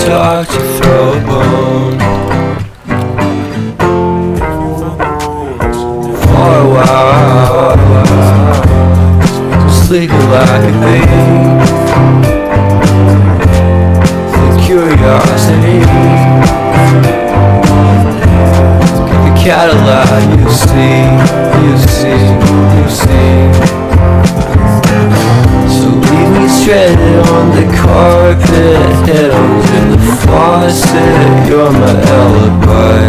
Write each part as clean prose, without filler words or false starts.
talk to throw a bone. For a while, sleeping like a bee. The curiosity, like a Cadillac, you see. So leave me stranded on the carpet, head under the faucet. You're my alibi.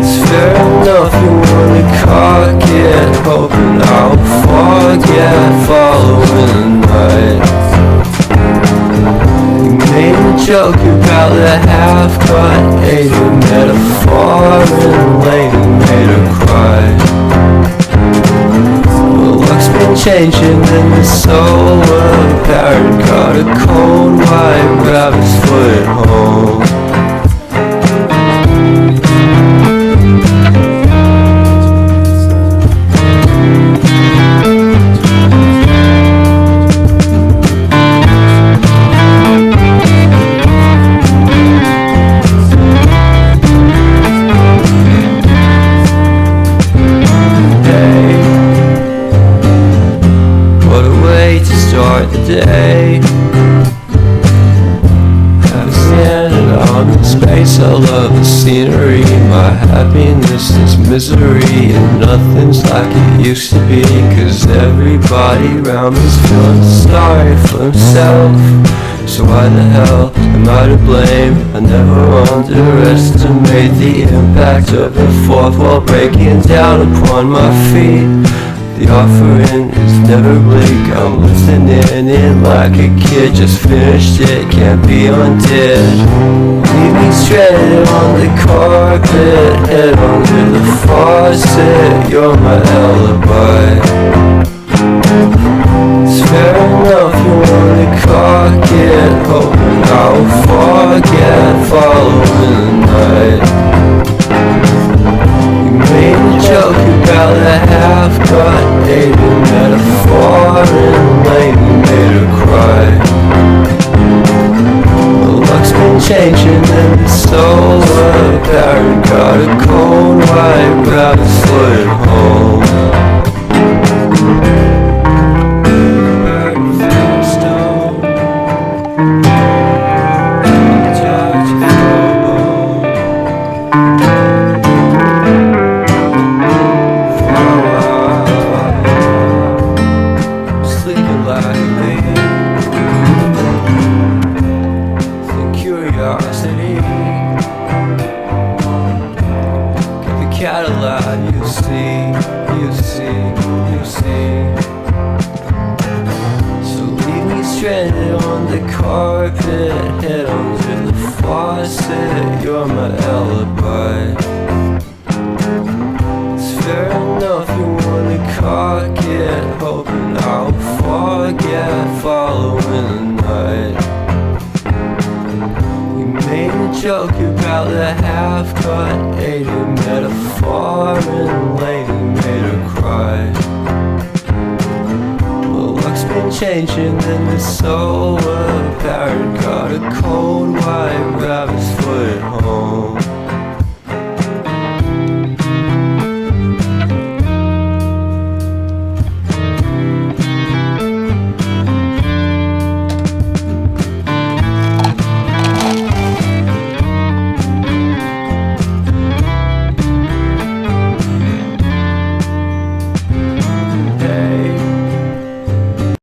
It's fair enough you wanna cock it, hoping I'll forget following the night. You made a joke about the half-cut, ate a metaphor and later made her cry. Well, luck's been changing in the solar parrot caught a cold white rabbit's foot at home. Start the day, I'm standing on in space. I love the scenery. My happiness is misery, and nothing's like it used to be. Cause everybody around me's feeling sorry for himself. So why the hell am I to blame? I never underestimate the impact of the fourth wall breaking down upon my feet. The offering is never bleak. I'm listening in like a kid. Just finished it, can't be undid. Leave me stranded on the carpet, head under the faucet. You're my alibi. It's fair enough you wanna cock it, hoping I'll forget following the night. You made a joke about the half-cut, ate a metaphor and later made her cry. Well, luck's been changing in the solar parrot got a cold white rabbit's foot at home. Curiosity, the Cadillac, you see. So leave me stranded on the carpet, head under the faucet. You're my alibi. It's fair enough you wanna cock it, hoping I'll forget following the night. Made a joke about the half-cut, ate a metaphor and later made her cry. Well, luck's been changing in the solar parrot got a cold white rabbit's foot at home.